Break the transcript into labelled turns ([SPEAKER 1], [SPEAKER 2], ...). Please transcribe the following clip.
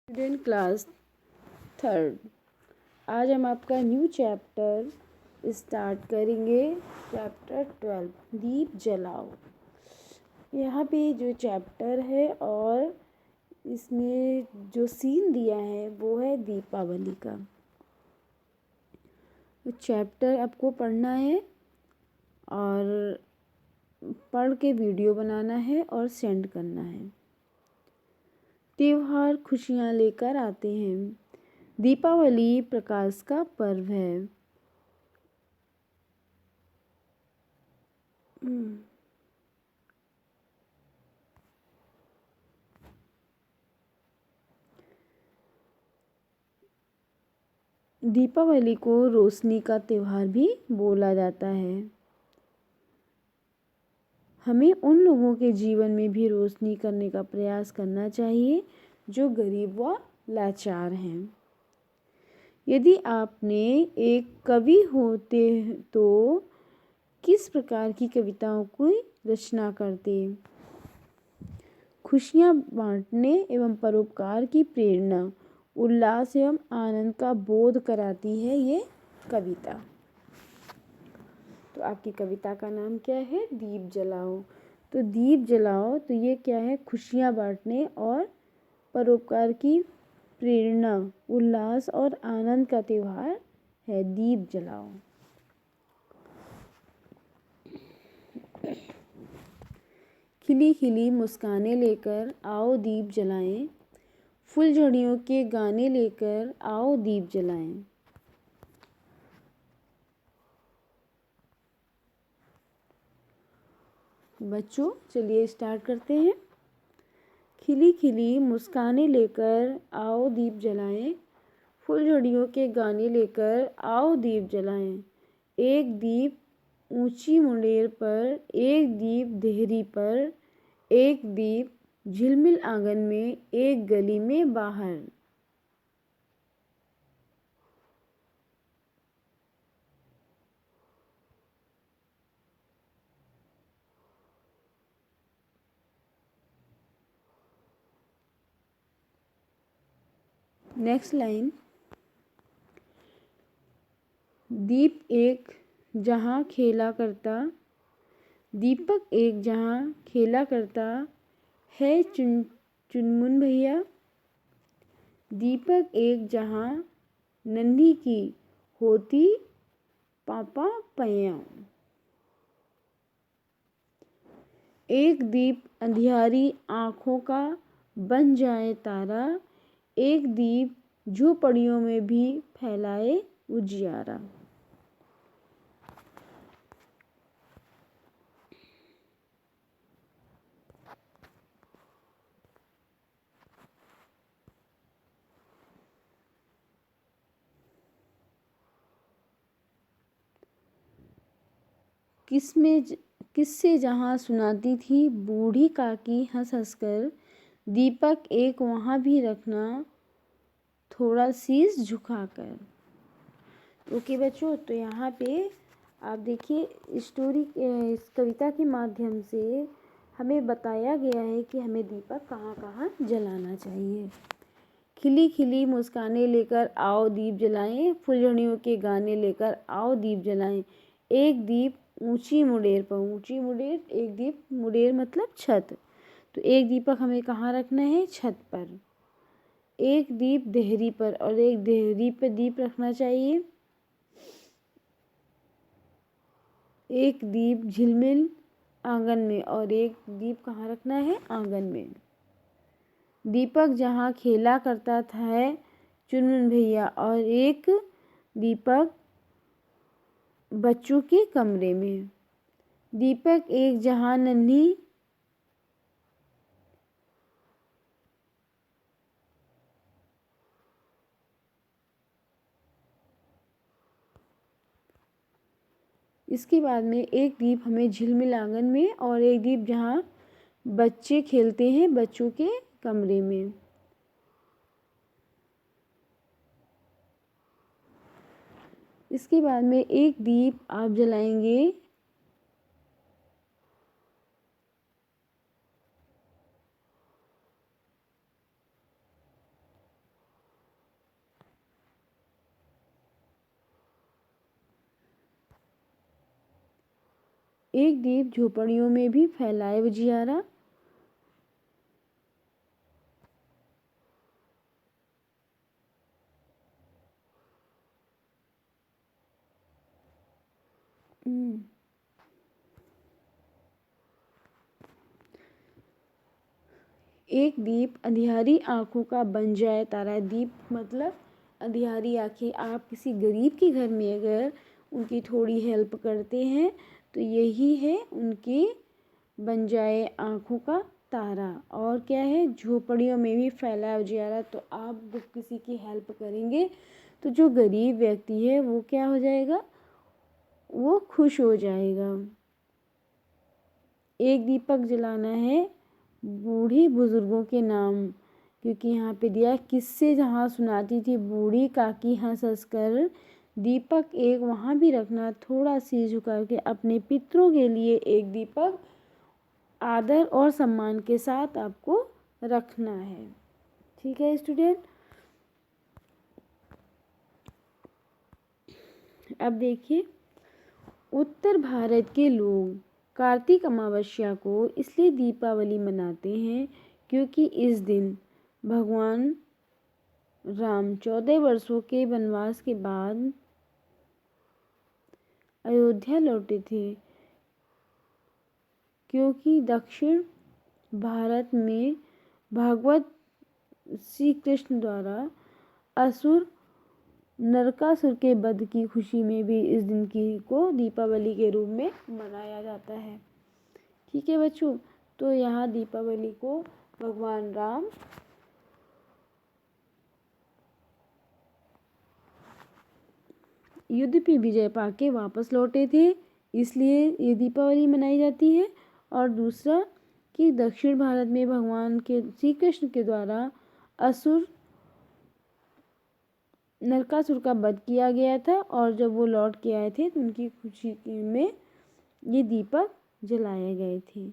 [SPEAKER 1] Student class third. आज हम आपका न्यू चैप्टर स्टार्ट करेंगे। चैप्टर 12 दीप जलाओ। यहाँ पे जो चैप्टर है और इसमें जो सीन दिया है वो है दीपावली का। चैप्टर आपको पढ़ना है और पढ़ के वीडियो बनाना है और सेंड करना है। त्योहार खुशियाँ लेकर आते हैं। दीपावली प्रकाश का पर्व है। दीपावली को रोशनी का त्योहार भी बोला जाता है। हमें उन लोगों के जीवन में भी रोशनी करने का प्रयास करना चाहिए जो गरीब व लाचार हैं। यदि आपने एक कवि होते तो किस प्रकार की कविताओं की रचना करते? खुशियाँ बांटने एवं परोपकार की प्रेरणा, उल्लास एवं आनंद का बोध कराती है ये कविता। तो आपकी कविता का नाम क्या है? दीप जलाओ। तो दीप जलाओ तो ये क्या है? खुशियाँ बांटने और परोपकार की प्रेरणा, उल्लास और आनंद का त्योहार है दीप जलाओ। खिली खिली मुस्कानें लेकर आओ दीप जलाएं, फुलझड़ियों के गाने लेकर आओ दीप जलाएं। बच्चों चलिए स्टार्ट करते हैं। खिली खिली मुस्कानें लेकर आओ दीप जलाएं, फुलझड़ियों के गाने लेकर आओ दीप जलाएं। एक दीप ऊंची मुंडेर पर, एक दीप देहरी पर, एक दीप झिलमिल आंगन में, एक गली में बाहर। Next line. दीप एक जहाँ खेला करता, दीपक एक जहाँ खेला करता है चुनमुन भैया। दीपक एक जहाँ नन्ही की होती पापा पैया। एक दीप अंधियारी आँखों का बन जाए तारा, एक दीप झोपड़ियों में भी फैलाए उजियारा। किससे जहाँ सुनाती थी बूढ़ी काकी हंस हंस कर, दीपक एक वहाँ भी रखना थोड़ा शीश झुकाकर। ओके बच्चों, तो यहाँ पे आप देखिए स्टोरी, इस कविता के माध्यम से हमें बताया गया है कि हमें दीपक कहाँ कहाँ जलाना चाहिए। खिली खिली मुस्कानें लेकर आओ दीप जलाएं, फुलझड़ियों के गाने लेकर आओ दीप जलाएं। एक दीप ऊंची मुंडेर पर, ऊंची मुंडेर, एक दीप, मुंडेर मतलब छत, तो एक दीपक हमें कहाँ रखना है? छत पर। एक दीप देहरी पर और एक देहरी पर दीप रखना चाहिए। एक दीप झिलमिल आंगन में और एक दीप कहाँ रखना है? आंगन में। दीपक जहाँ खेला करता था चुनमुन भैया, और एक दीपक बच्चों के कमरे में। दीपक एक जहाँ नन्ही इसके बाद में एक दीप हमें झिलमिल आंगन में और एक दीप जहाँ बच्चे खेलते हैं बच्चों के कमरे में। इसके बाद में एक दीप आप जलाएंगे एक दीप झोपड़ियों में भी फैलाए उजियारा। एक दीप अंधियारी आंखों का बन जाए तारा। दीप मतलब अंधियारी आंखें। आप किसी गरीब के घर में अगर उनकी थोड़ी हेल्प करते हैं तो यही है उनकी बन जाए आंखों का तारा। और क्या है, झोपड़ियों में भी फैला उजियारा। तो आप जब किसी की हेल्प करेंगे तो जो गरीब व्यक्ति है वो क्या हो जाएगा, वो खुश हो जाएगा। एक दीपक जलाना है बूढ़ी बुजुर्गों के नाम, क्योंकि यहाँ पे दिया किससे जहाँ सुनाती थी बूढ़ी काकी हंस हंस कर। दीपक एक वहाँ भी रखना, थोड़ा सिर झुका के अपने पितरों के लिए एक दीपक आदर और सम्मान के साथ आपको रखना है। ठीक है स्टूडेंट। अब देखिए, उत्तर भारत के लोग कार्तिक अमावस्या को इसलिए दीपावली मनाते हैं क्योंकि इस दिन भगवान राम 14 वर्षों के वनवास के बाद अयोध्या लौटे थे। क्योंकि दक्षिण भारत में भागवत श्री कृष्ण द्वारा असुर नरकासुर के वध की खुशी में भी इस दिन को दीपावली के रूप में मनाया जाता है। ठीक है बच्चों, तो यहाँ दीपावली को भगवान राम युद्ध पे विजय पाके वापस लौटे थे, इसलिए ये दीपावली मनाई जाती है। और दूसरा कि दक्षिण भारत में भगवान के श्री कृष्ण के द्वारा असुर नरकासुर का वध किया गया था, और जब वो लौट के आए थे तो उनकी खुशी में ये दीपक जलाए गए थे।